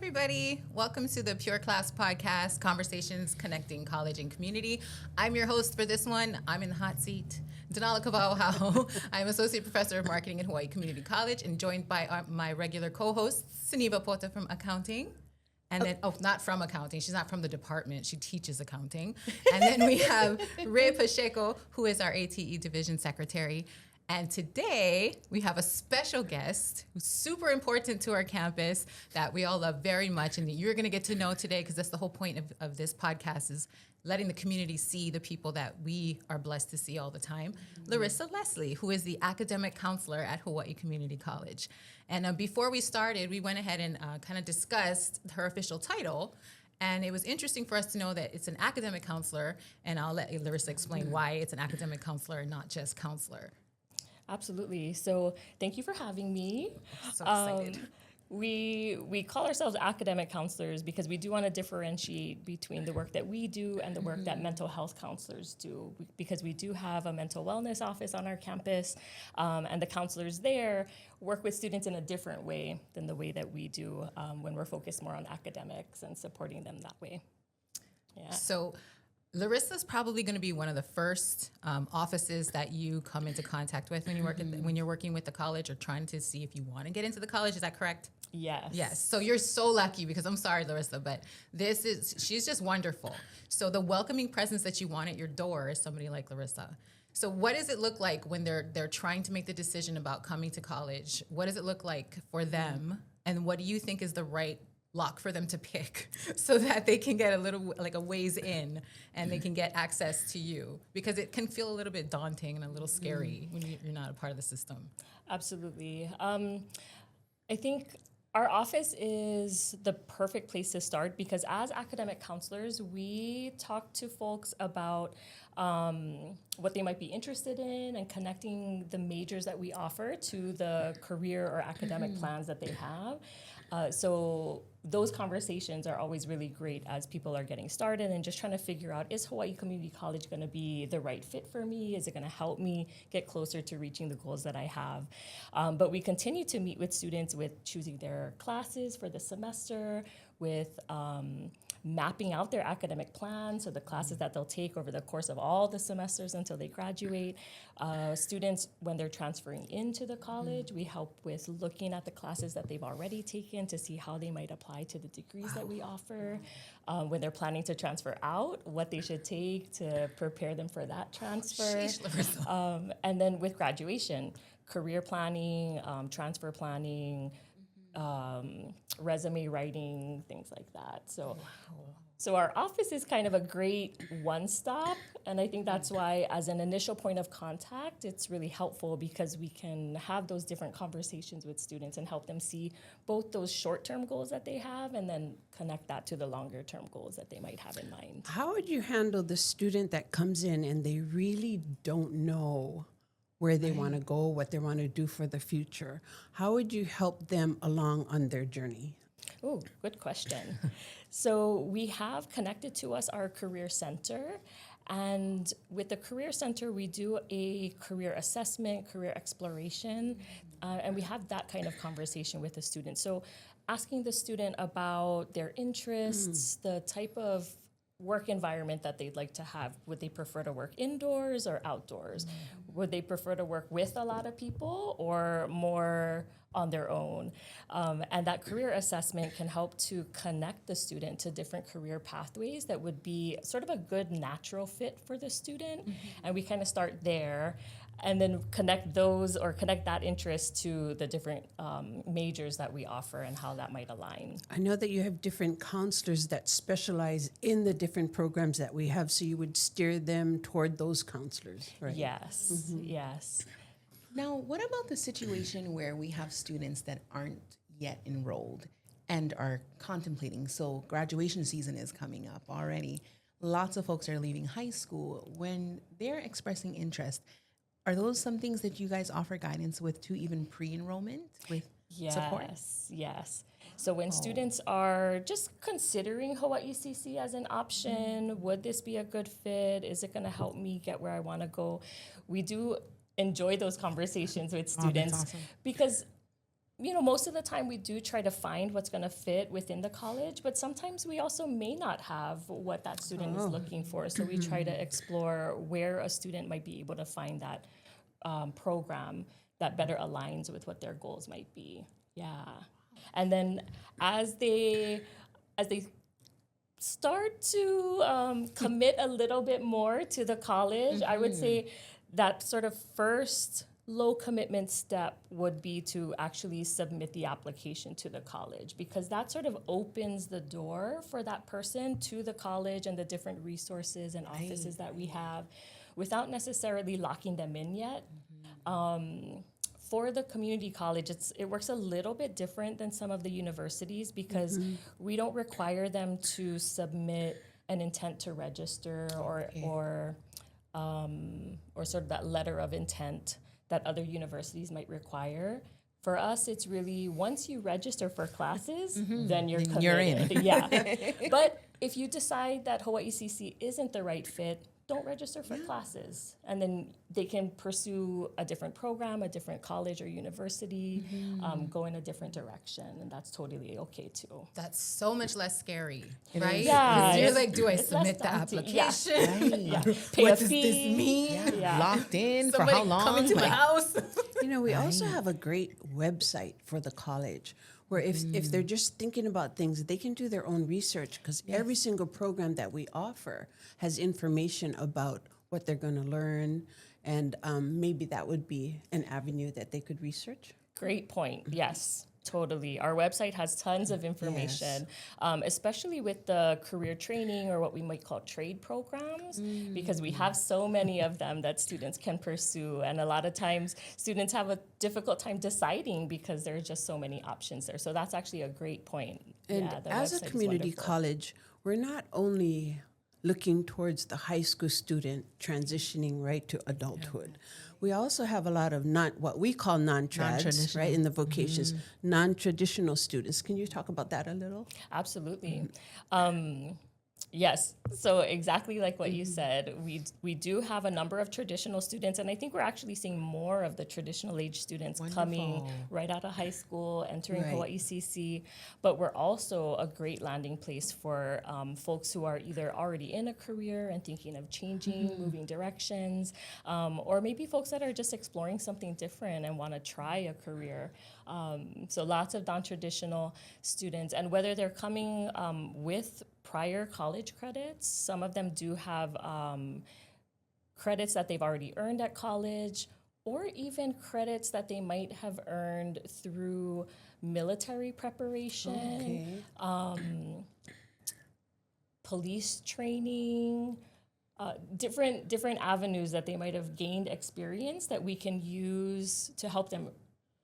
everybody. Welcome to the Pure Class Podcast, Conversations Connecting College and Community. I'm your host for this one. I'm in the hot seat. Denala Kavauhau. I'm Associate Professor of Marketing at Hawaii Community College and joined by my regular co-host, Suniva Pota from Accounting. And then, not from accounting. She's not from the department. She teaches accounting. And then we have Ray Pacheco, who is our ATE Division Secretary. And today we have a special guest who's super important to our campus that we all love very much. And you're going to get to know today because that's the whole point of this podcast is letting the community see the people that we are blessed to see all the time. Mm-hmm. Larissa Leslie, who is the academic counselor at Hawaii Community College. And before we started, we went ahead and kind of discussed her official title. And it was interesting for us to know that it's an academic counselor. And I'll let Larissa explain why it's an academic counselor and not just counselor. Absolutely. So thank you for having me. So excited. We call ourselves academic counselors because we do want to differentiate between the work that we do and the work that mental health counselors do, because we do have a mental wellness office on our campus, and the counselors there work with students in a different way than the way that we do when we're focused more on academics and supporting them that way. Yeah. So Larissa's probably going to be one of the first offices that you come into contact with when you work when you're working with the college or trying to see if you want to get into the college. Is that correct? Yes. Yes. So you're so lucky because I'm sorry, Larissa, but she's just wonderful. So the welcoming presence that you want at your door is somebody like Larissa. So what does it look like when they're trying to make the decision about coming to college? What does it look like for them? And what do you think is the right lock for them to pick so that they can get a little like a ways in and they can get access to you, because it can feel a little bit daunting and a little scary when you're not a part of the system. Absolutely. I think our office is the perfect place to start because as academic counselors, we talk to folks about what they might be interested in and connecting the majors that we offer to the career or academic plans that they have. So those conversations are always really great as people are getting started and just trying to figure out, is Hawaii Community College going to be the right fit for me? Is it going to help me get closer to reaching the goals that I have? But we continue to meet with students with choosing their classes for the semester, with mapping out their academic plans, so the classes that they'll take over the course of all the semesters until they graduate. Students, when they're transferring into the college, we help with looking at the classes that they've already taken to see how they might apply to the degrees that we offer. When they're planning to transfer out, what they should take to prepare them for that transfer. And then with graduation, career planning, transfer planning, resume writing, things like that. So our office is kind of a great one-stop, and I think that's why as an initial point of contact, it's really helpful because we can have those different conversations with students and help them see both those short-term goals that they have and then connect that to the longer-term goals that they might have in mind. How would you handle the student that comes in and they really don't know where they want to go, what they want to do for the future? How would you help them along on their journey? Oh, good question. So we have connected to us our career center. And with the career center, we do a career assessment, career exploration, and we have that kind of conversation with the student. So asking the student about their interests, the type of work environment that they'd like to have. Would they prefer to work indoors or outdoors? Would they prefer to work with a lot of people or more on their own? And that career assessment can help to connect the student to different career pathways that would be sort of a good natural fit for the student. And we kind of start there and then connect that interest to the different majors that we offer and how that might align. I know that you have different counselors that specialize in the different programs that we have, so you would steer them toward those counselors, right? Yes, yes. Now, what about the situation where we have students that aren't yet enrolled and are contemplating? So graduation season is coming up already. Lots of folks are leaving high school. When they're expressing interest, are those some things that you guys offer guidance with to even pre-enrollment with support? Yes. So when students are just considering Hawaii CC as an option, would this be a good fit? Is it going to help me get where I want to go? We do enjoy those conversations with students because most of the time we do try to find what's going to fit within the college, but sometimes we also may not have what that student is looking for. So we try to explore where a student might be able to find that program that better aligns with what their goals might be. Yeah. And then as they start to commit a little bit more to the college, I would say that sort of first low commitment step would be to actually submit the application to the college, because that sort of opens the door for that person to the college and the different resources and offices that we have without necessarily locking them in yet. For the community college, it works a little bit different than some of the universities, because we don't require them to submit an intent to register or sort of that letter of intent that other universities might require. For us, it's really once you register for classes, then you're committed. You're in. Yeah. But if you decide that Hawaii CC isn't the right fit, don't register for classes. And then they can pursue a different program, a different college or university, go in a different direction. And that's totally okay too. That's so much less scary, right? Yeah. 'Cause you're like, do I It's less submit the daunting. application? Yeah. Pay What a does fee. this mean? Yeah. Locked in Somebody for how long? coming to my Like, house? We also have a great website for the college where if they're just thinking about things, they can do their own research, because every single program that we offer has information about what they're going to learn, and maybe that would be an avenue that they could research. Great point. Yes, totally. Our website has tons of information, especially with the career training or what we might call trade programs, because we have so many of them that students can pursue. And a lot of times students have a difficult time deciding because there are just so many options there. So that's actually a great point. And the as a website's community wonderful. college, we're not only looking towards the high school student transitioning right to adulthood. We also have a lot of what we call non-trads, Non-traditional. right, in the vocations, non-traditional students. Can you talk about that a little? Absolutely. Yes. So exactly like what you said, we do have a number of traditional students, and I think we're actually seeing more of the traditional age students coming right out of high school, entering Right. Hawaii CC. But we're also a great landing place for folks who are either already in a career and thinking of changing, moving directions, or maybe folks that are just exploring something different and want to try a career. So lots of non-traditional students, and whether they're coming with prior college credits, some of them do have credits that they've already earned at college, or even credits that they might have earned through military preparation, police training, different avenues that they might have gained experience that we can use to help them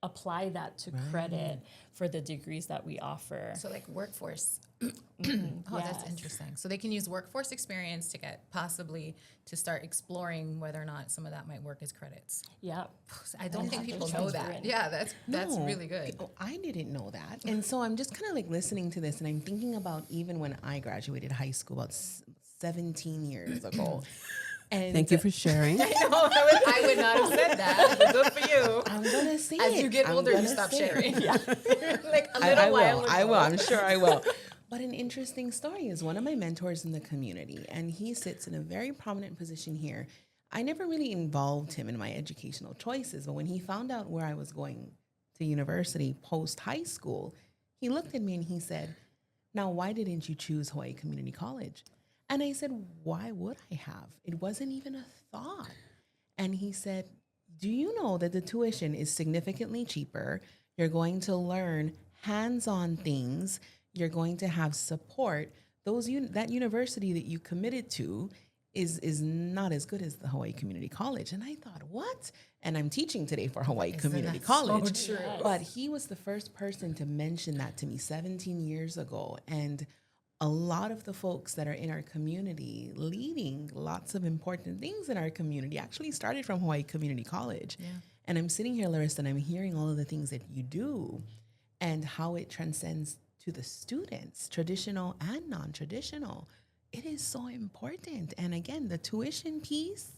apply that to credit for the degrees that we offer. So like workforce. That's Yes. interesting. So they can use workforce experience to get possibly to start exploring whether or not some of that might work as credits. Yeah. I don't think Yeah. people know that. Transparent. Yeah, that's No. really good. Oh, I didn't know that. And so I'm just kind of like listening to this, and I'm thinking about even when I graduated high school about 17 years ago. And Thank you for sharing. I would not have said that. But good for you. I'm gonna say As it. you get I'm older, you gonna stop say it. sharing. Yeah. Like a little I while will. ago. I will. I'm sure I will. But an interesting story is one of my mentors in the community, and he sits in a very prominent position here. I never really involved him in my educational choices, but when he found out where I was going to university post high school, he looked at me and he said, "Now, why didn't you choose Hawaii Community College?" And I said, "Why would I have? It wasn't even a thought." And he said, "Do you know that the tuition is significantly cheaper? You're going to learn hands-on things. You're going to have support. That university that you committed to is not as good as the Hawaii Community College." And I thought, what? And I'm teaching today for Hawaii Community that College. so true? But he was the first person to mention that to me 17 years ago. And a lot of the folks that are in our community leading lots of important things in our community actually started from Hawaii Community College. Yeah. And I'm sitting here, Larissa, and I'm hearing all of the things that you do and how it transcends to the students, traditional and non-traditional. It is so important. And again, the tuition piece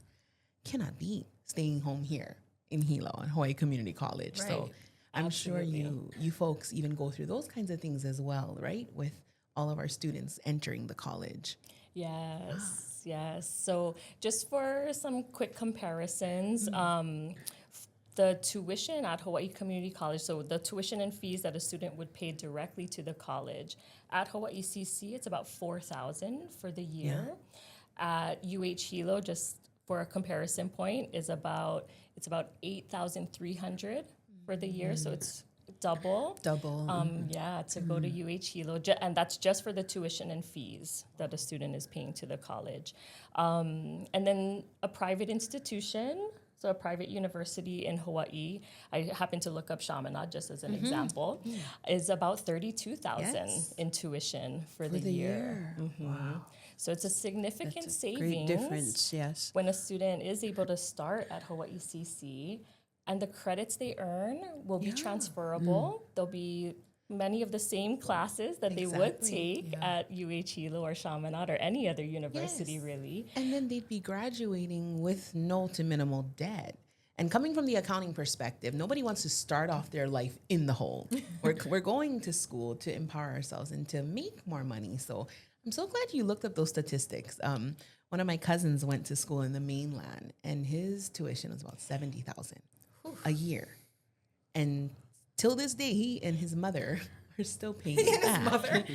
cannot beat staying home here in Hilo and Hawaii Community College. So Right. I'm sure Absolutely. you folks even go through those kinds of things as well, right? With all of our students entering the college. Yes, yes. So just for some quick comparisons, the tuition at Hawaii Community College, so the tuition and fees that a student would pay directly to the college, at Hawaii CC, it's about $4,000 for the year. At UH Hilo, just for a comparison point, it's about $8,300 for the year. So it's double. Double. Yeah, to go to UH Hilo, and that's just for the tuition and fees that a student is paying to the college. And then a private institution, so a private university in Hawaii, I happen to look up Chaminade just as an example, is about $32,000 Yes. in tuition for the the year. year. Wow. So it's a significant That's a savings great difference, yes. when a student is able to start at Hawaii CC, and the credits they earn will be transferable. There'll be many of the same classes that they would Exactly, take at UH Hilo or Chaminade or any other university, Yes. really. And then they'd be graduating with no to minimal debt. And coming from the accounting perspective, nobody wants to start off their life in the hole. We're going to school to empower ourselves and to make more money. So I'm so glad you looked up those statistics. One of my cousins went to school in the mainland, and his tuition was about $70,000 a year. And till this day, he and his mother are still paying it back.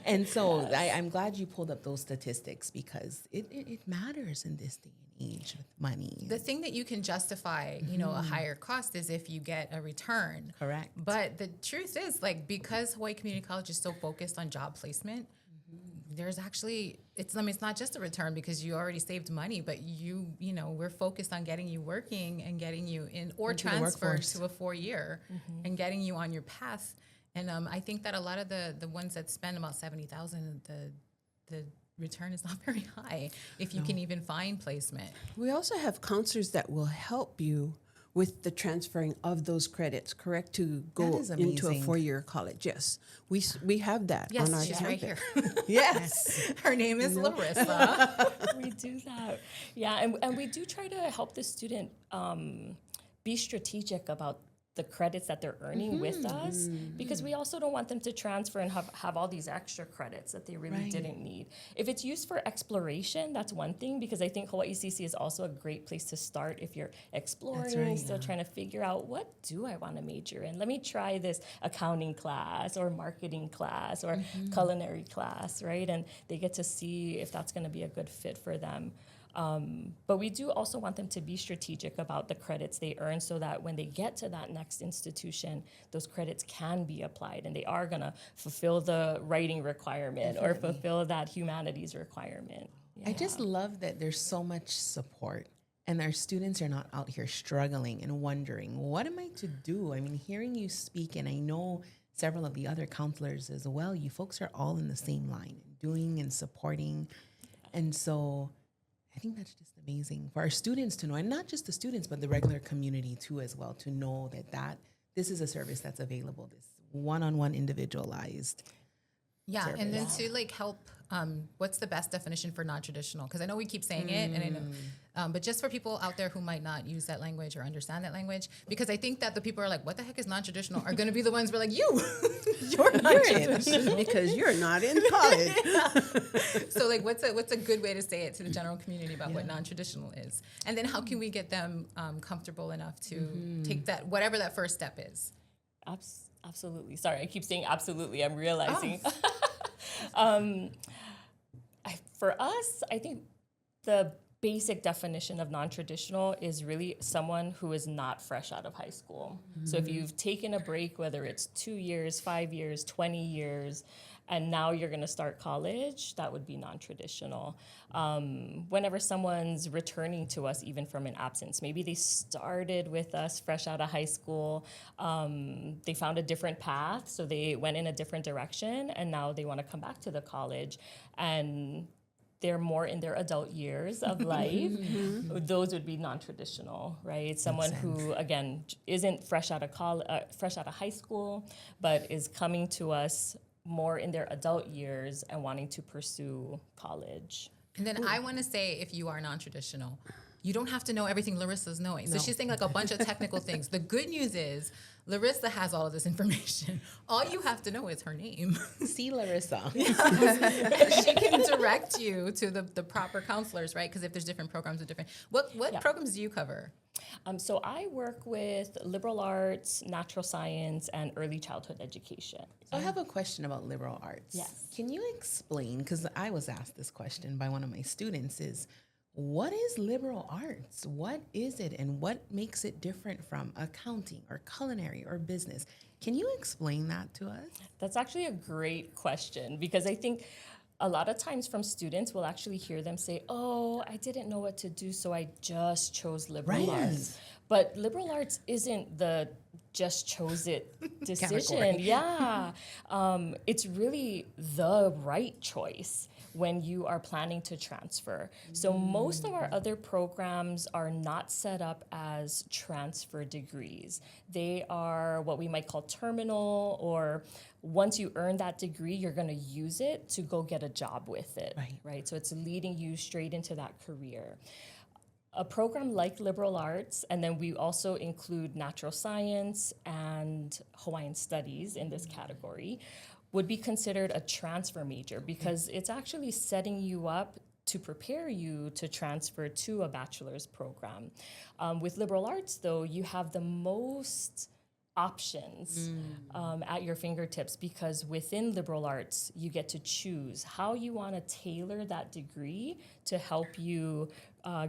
And so I'm glad you pulled up those statistics because it matters in this day and age with money. The thing that you can justify, a higher cost is if you get a return. Correct. But the truth is, like, because Hawaii Community College is so focused on job placement, there's actually, it's not just a return because you already saved money, but we're focused on getting you working and getting you in or Into the transfer workforce. to a 4-year and getting you on your path. And I think that a lot of the ones that spend about $70,000, the return is not very high if you can even find placement. We also have counselors that will help you with the transferring of those credits, correct? To go is into a amazing. 4-year college. Yes, we have that Yes, on our she's campus. right here. Yes. Her name is Larissa. We do that. Yeah, and we do try to help the student be strategic about the credits that they're earning with us, because we also don't want them to transfer and have all these extra credits that they really didn't need. If it's used for exploration, that's one thing, because I think Hawaii CC is also a great place to start if you're exploring, still trying to figure out, what do I want to major in? Let me try this accounting class or marketing class or culinary class, right? And they get to see if that's going to be a good fit for them. But we do also want them to be strategic about the credits they earn so that when they get to that next institution, those credits can be applied and they are going to fulfill the writing requirement or fulfill that humanities requirement. I just love that there's so much support and our students are not out here struggling and wondering, what am I to do? I mean, hearing you speak, and I know several of the other counselors as well, you folks are all in the same line, doing and supporting. And so I think that's just amazing for our students to know, and not just the students, but the regular community too as well, to know that this is a service that's available, this one-on-one individualized. Yeah, and then service. to help, what's the best definition for non-traditional? Because I know we keep saying it, and I know, but just for people out there who might not use that language or understand that language, because I think that the people are like, what the heck is non-traditional? Are going to be the ones who are like, you're non-traditional. Because you're not in college. So what's a good way to say it to the general community about what non-traditional is? And then how can we get them comfortable enough to take that, whatever that first step is? Absolutely. Sorry, I keep saying absolutely. I'm realizing. For us, I think the basic definition of non-traditional is really someone who is not fresh out of high school. So if you've taken a break, whether it's 2 years, 5 years, 20 years, and now you're going to start college, that would be non-traditional. Whenever someone's returning to us, even from an absence, maybe they started with us fresh out of high school, they found a different path, so they went in a different direction, and now they want to come back to the college, and they're more in their adult years of life, those would be non-traditional, right? Someone who, again, isn't fresh out of fresh out of high school, but is coming to us more in their adult years and wanting to pursue college. And then I want to say, if you are non-traditional, you don't have to know everything Larissa's knowing. So she's saying like a bunch of technical things. The good news is Larissa has all of this information. All you have to know is her name. See Larissa. She can direct you to the proper counselors, right? Because if there's different programs with different, what programs do you cover? So I work with liberal arts, natural science, and early childhood education. I have a question about liberal arts. Yes. Can you explain, because I was asked this question by one of my students, is what is liberal arts? What is it and what makes it different from accounting or culinary or business? Can you explain that to us? That's actually a great question because I think a lot of times from students, we'll actually hear them say, oh, I didn't know what to do, so I just chose liberal arts. But liberal arts isn't the just chose it decision. Category. Yeah. It's really the right choice when you are planning to transfer. So most of our other programs are not set up as transfer degrees. They are what we might call terminal, or once you earn that degree, you're gonna use it to go get a job with it, right? So it's leading you straight into that career. A program like liberal arts, and then we also include natural science and Hawaiian studies in this category, would be considered a transfer major because it's actually setting you up to prepare you to transfer to a bachelor's program. With liberal arts, though, you have the most options at your fingertips because within liberal arts, you get to choose how you want to tailor that degree to help you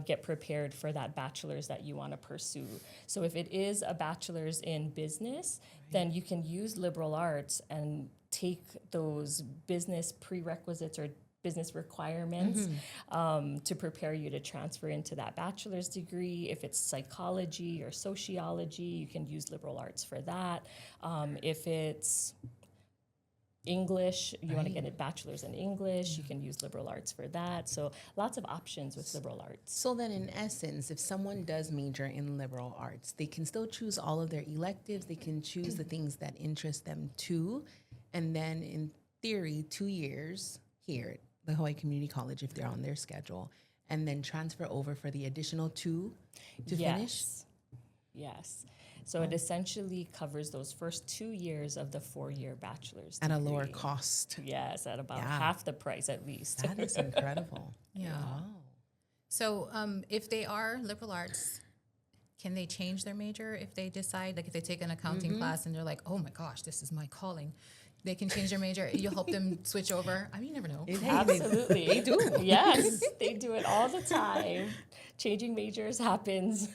get prepared for that bachelor's that you want to pursue. So if it is a bachelor's in business, then you can use liberal arts and take those business prerequisites or business requirements to prepare you to transfer into that bachelor's degree. If it's psychology or sociology, you can use liberal arts for that. If it's English, you want to get a bachelor's in English, you can use liberal arts for that. So lots of options with liberal arts. So then in essence, if someone does major in liberal arts, they can still choose all of their electives, they can choose the things that interest them too, and then in theory, 2 years here at the Hawaii Community College, if they're on their schedule, and then transfer over for the additional 2 to finish? Yes. So it essentially covers those first 2 years of the 4-year bachelor's At a degree. lower cost. Yes, at about half the price at least. That is incredible. Yeah. Wow. So if they are liberal arts, can they change their major if they decide, like if they take an accounting class and they're like, oh my gosh, this is my calling? They can change their major. You help them switch over. I mean, you never know. Absolutely. They do. Yes, they do it all the time. Changing majors happens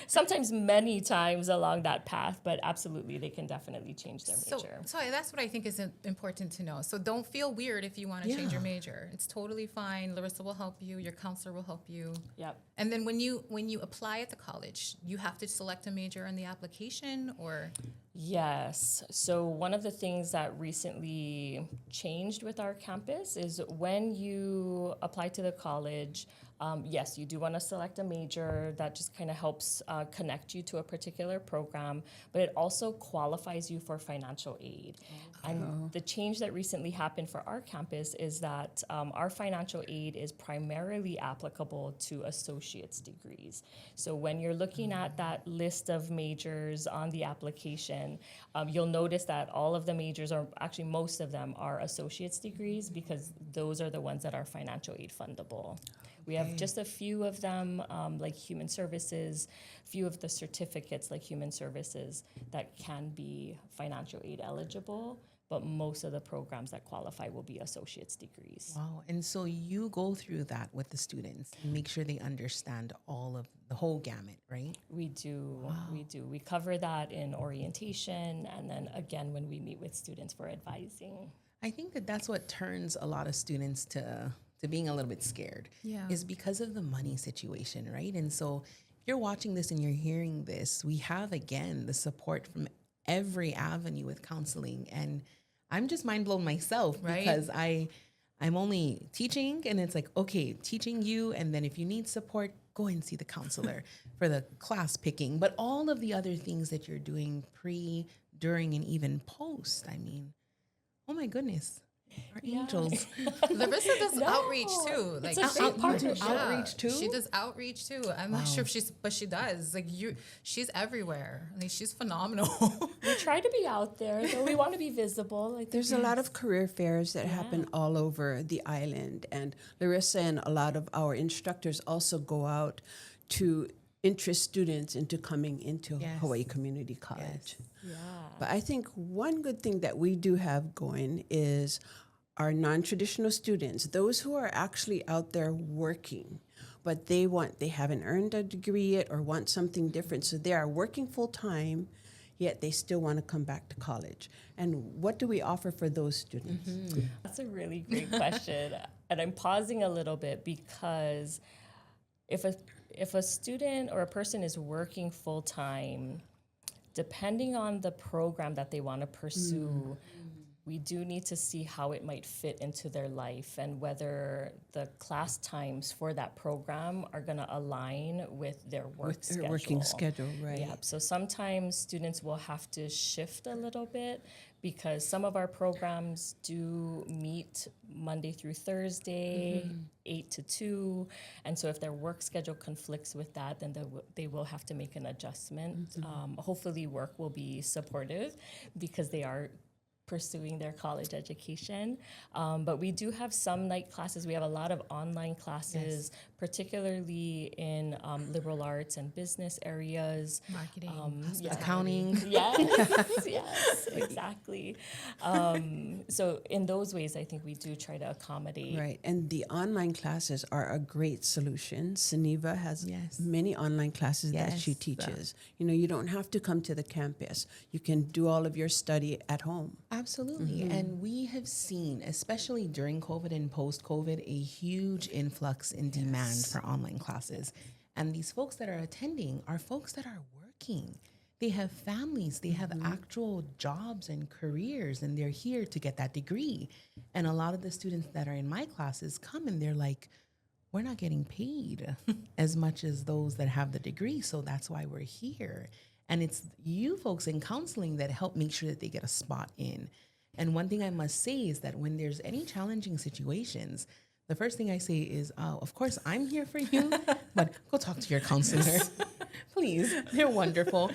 sometimes many times along that path, but absolutely they can definitely change their major. So that's what I think is important to know. So don't feel weird if you want to change your major. It's totally fine. Larissa will help you. Your counselor will help you. Yep. And then when you apply at the college, you have to select a major in the application, or? Yes. So one of the things that recently changed with our campus is when you apply to the college, yes, you do want to select a major that just kind of helps connect you to a particular program, but it also qualifies you for financial aid. And the change that recently happened for our campus is that our financial aid is primarily applicable to associate's degrees. So when you're looking at that list of majors on the application, you'll notice that all of the majors, or actually most of them, are associate's degrees because those are the ones that are financial aid fundable. We have just a few of them, like human services, few of the certificates like human services that can be financial aid eligible, but most of the programs that qualify will be associate's degrees. Wow. And so you go through that with the students and make sure they understand all of the whole gamut, right? We do. Wow. We do. We cover that in orientation and then again when we meet with students for advising. I think that that's what turns a lot of students to being a little bit scared, is because of the money situation, right? And so if you're watching this and you're hearing this, we have, again, the support from every avenue with counseling. And I'm just mind blown myself because I'm only teaching and it's like, okay, teaching you. And then if you need support, go and see the counselor for the class picking. But all of the other things that you're doing pre, during, and even post, I mean, oh my goodness. Our angels. Larissa does No, outreach too. Like it's a great partnership. Outreach too? She does outreach too. I'm not sure if but she does. Like she's everywhere. Like she's phenomenal. We try to be out there, though we want to be visible. Like There's a lot of career fairs that happen all over the island, and Larissa and a lot of our instructors also go out to interest students into coming into Yes. Hawaii Community College. yeah. But I think one good thing that we do have going is our non-traditional students, those who are actually out there working, but they haven't earned a degree yet or want something different. So they are working full time, yet they still want to come back to college. And what do we offer for those students? That's a really great question. And I'm pausing a little bit because if a student or a person is working full time, depending on the program that they want to pursue, we do need to see how it might fit into their life and whether the class times for that program are going to align with their work With their schedule. working schedule, right. Yep. So sometimes students will have to shift a little bit because some of our programs do meet Monday through Thursday, 8 to 2. And so if their work schedule conflicts with that, then they will have to make an adjustment. Hopefully work will be supportive because they are pursuing their college education. But we do have some night classes. We have a lot of online classes, particularly in liberal arts and business areas. Marketing, Accounting. Yes, yes, exactly. So in those ways, I think we do try to accommodate. Right, and the online classes are a great solution. Seneva has Yes. many online classes that she Yes. teaches. You know, you don't have to come to the campus. You can do all of your study at home. Absolutely. And we have seen, especially during COVID and post-COVID, a huge influx in demand for online classes. And these folks that are attending are folks that are working. They have families, they have actual jobs and careers, and they're here to get that degree. And a lot of the students that are in my classes come and they're like, we're not getting paid as much as those that have the degree, so that's why we're here. And it's you folks in counseling that help make sure that they get a spot in. And one thing I must say is that when there's any challenging situations, the first thing I say is, oh, of course, I'm here for you, but go talk to your counselor. Please. They're wonderful.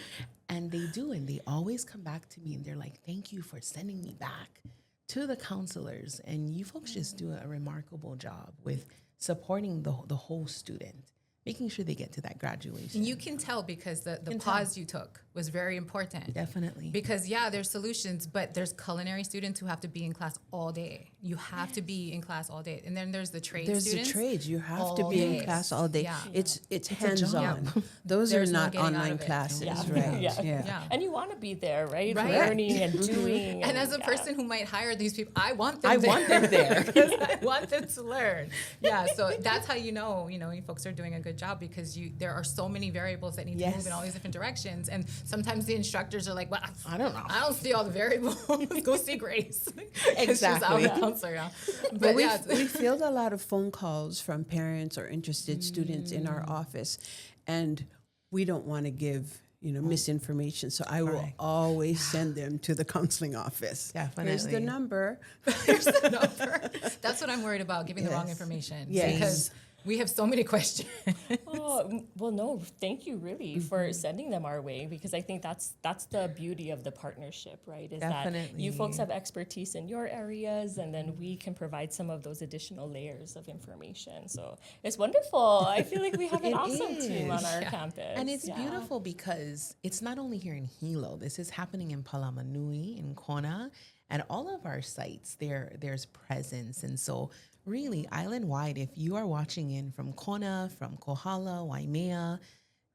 And they do, and they always come back to me and they're like, thank you for sending me back to the counselors. And you folks just do a remarkable job with supporting the whole student, making sure they get to that graduation. And you can tell because the pause you took was very important. Definitely. Because there's solutions, but there's culinary students who have to be in class all day. You have to be in class all day. And then there's the trade There's students. the trades. You have to all be in day. class all day. Yeah. It's hands-on. job. Those There's are no not getting out online of it. classes, Yeah. right? Yeah. Yeah. And you want to be there, right? Right. Learning and doing. And as a person who might hire these people, I want them I there. want them there. Because I want them to learn. Yeah, so that's how you know you folks are doing a good job because there are so many variables that need to move in all these different directions. And sometimes the instructors are like, well, I don't know. I don't see all the variables. Go see Grace. Exactly. She's our counselor, yeah. But we yeah, we field a lot of phone calls from parents or interested students in our office, and we don't want to give misinformation. So I will Correct. always send them to the counseling office. Definitely. Here's the number. that's what I'm worried about, giving the wrong Yes. information. Yes. Because we have so many questions. Oh, well, no, thank you really for sending them our way because I think that's the beauty of the partnership, right? Is that you folks Definitely. have expertise in your areas and then we can provide some of those additional layers of information. So it's wonderful. I feel like we have an It awesome team on is. our campus. And it's Yeah. beautiful because it's not only here in Hilo. This is happening in Palamanui, in Kona, and all of our sites. There's presence, and so really island-wide, if you are watching in from Kona, from Kohala, Waimea,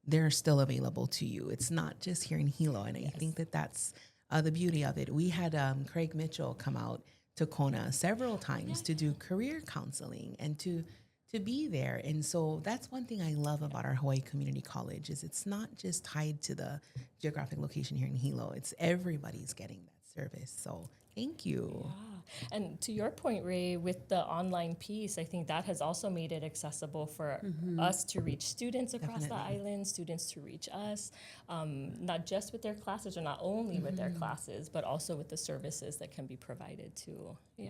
they're still available to you. It's not just here in Hilo, and I think that's the beauty of it. We had Craig Mitchell come out to Kona several times to do career counseling and to be there. And so that's one thing I love about our Hawaii Community College is it's not just tied to the geographic location here in Hilo. It's everybody's getting that service. So Thank you. And to your point, Ray, with the online piece, I think that has also made it accessible for us to reach students across the island, students to reach us, not just with their classes or not only with their classes, but also with the services that can be provided too. Yeah.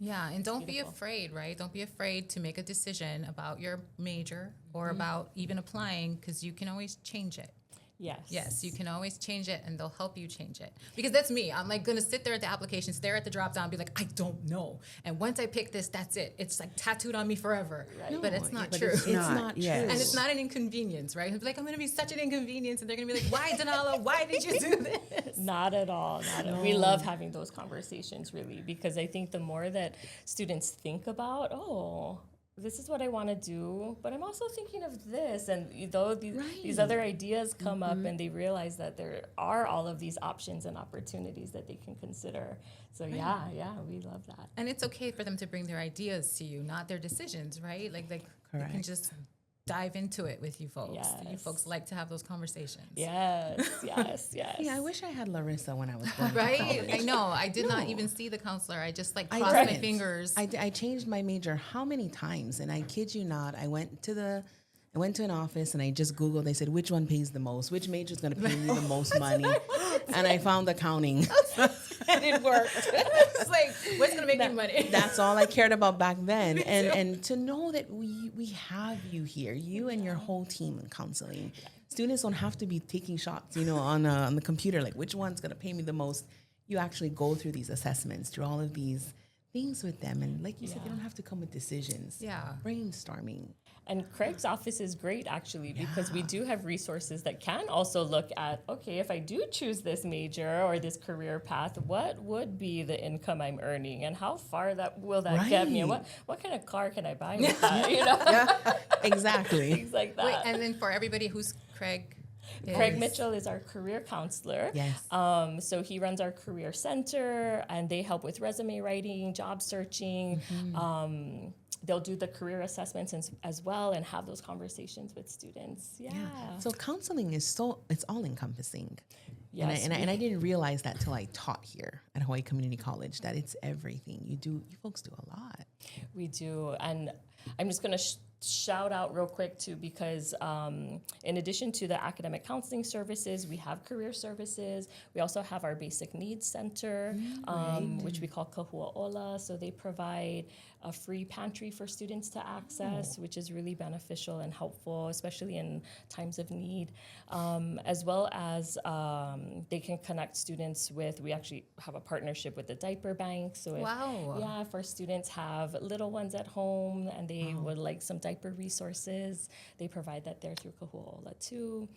Yeah, and don't be beautiful. afraid, right? Don't be afraid to make a decision about your major or about even applying, because you can always change it. Yes. Yes, you can always change it, and they'll help you change it. Because that's me. I'm like gonna sit there at the application, stare at the drop down, be like, I don't know. And once I pick this, that's it. It's like tattooed on me forever. Right. But it's not But true. it's not, true. yes. And it's not an inconvenience, right? It's like, I'm gonna be such an inconvenience, and they're gonna be like, why, Denala? Why did you do this? Not at all. Not at all. We love having those conversations, really, because I think the more that students think about, this is what I want to do, but I'm also thinking of this, and these other ideas come up, and they realize that there are all of these options and opportunities that they can consider. So we love that. And it's okay for them to bring their ideas to you, not their decisions, right? Like they can Correct. just dive into it with you folks. You Yes. folks like to have those conversations. Yes. Yeah, I wish I had Larissa when I was going to Right? college. I know. I did not No. even see the counselor. I just like I crossed my didn't. fingers. I changed my major how many times? And I kid you not, I went to an office and I just Googled, they said, which one pays the most? Which major is going to pay me the most money? And I found accounting. And it worked. It's like, what's gonna make me money? That's all I cared about back then. And to know that we have you here, you and your whole team in counseling. Students don't have to be taking shots, on the computer, like which one's going to pay me the most. You actually go through these assessments, through all of these things with them. And like you said, they don't have to come with decisions. Yeah. Brainstorming. And Craig's office is great, actually, because we do have resources that can also look at, okay, if I do choose this major or this career path, what would be the income I'm earning, and how far will that get me, and what kind of car can I buy with that, Exactly. things like that. Wait, and then for everybody who's Craig. Craig Mitchell is our career counselor. Yes. So he runs our career center, and they help with resume writing, job searching. They'll do the career assessments as well, and have those conversations with students. Yeah. So counseling is it's all encompassing. Yes, And I didn't realize that till I taught here at Hawaii Community College, that it's everything. You folks do a lot. we do. And I'm just going to shout out real quick too, because in addition to the academic counseling services, we have career services. We also have our basic needs center, which we call Kahua'ola. So they provide a free pantry for students to access, which is really beneficial and helpful, especially in times of need, as well as they can connect students with, we actually have a partnership with the diaper bank. So if our students have little ones at home and they would like some diaper resources, they provide that there through Kahua'ola too.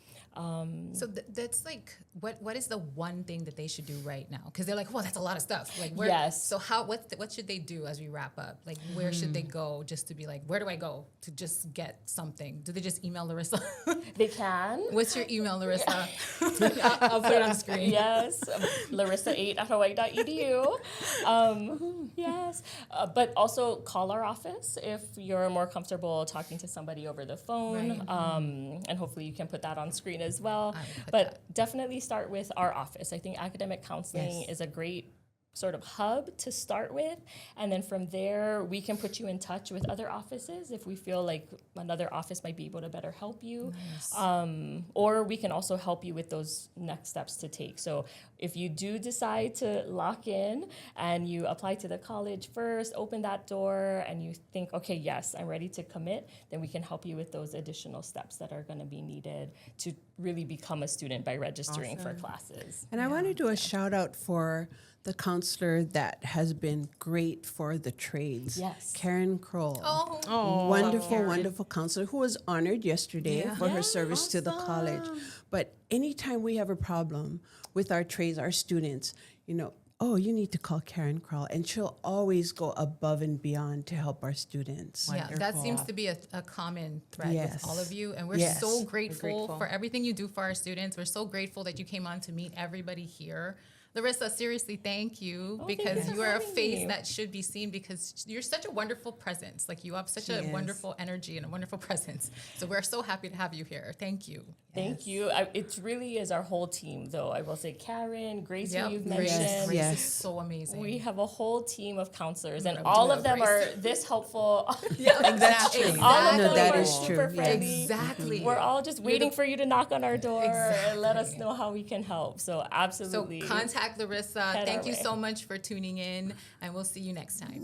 So that's like, what is the one thing that they should do right now? Because they're like, well, that's a lot of stuff. Like, Yes. So what should they do as we wrap up? Like, where should they go just to be like, where do I go to just get something? Do they just email Larissa? They can. What's your email, Larissa? I'll put it on the screen. Yes, larissa8@hawaii.edu. Yes, but also call our office if you're more comfortable talking to somebody over the phone, and hopefully you can put that on screen as well. But definitely start with our office. I think academic counseling is a great sort of hub to start with, and then from there we can put you in touch with other offices if we feel like another office might be able to better help you. Or we can also help you with those next steps to take. So if you do decide to lock in and you apply to the college first, open that door, and you think, okay, yes, I'm ready to commit, then we can help you with those additional steps that are going to be needed to really become a student by registering for classes. And I want to do a shout out for the counselor that has been great for the trades. Yes. Karen Kroll. Oh, Wonderful counselor who was honored yesterday for her service to the college. But anytime we have a problem with our trades, our students, you need to call Karen Kroll, and she'll always go above and beyond to help our students. Yeah, that seems to be a common thread with all of you. And we're so grateful for everything you do for our students. We're so grateful that you came on to meet everybody here. Larissa, seriously, thank you thank you because for you are a having face me. that should be seen because you're such a wonderful presence. Like you have such a She is. wonderful energy and a wonderful presence. So we're so happy to have you here. Thank you. Thank you. It really is our whole team, though. I will say Karen, Grace, who you've Grace, mentioned. Grace Yes. is so amazing. We have a whole team of counselors, and We all love of them Grace. are this helpful. That's true. Exactly. All of No, them that are is super true. friendly. Exactly. We're all just waiting for you to knock on our door and let us Exactly. know how we can help. So So absolutely. contact Larissa. Head Thank our you way. so much for tuning in, and we'll see you next time.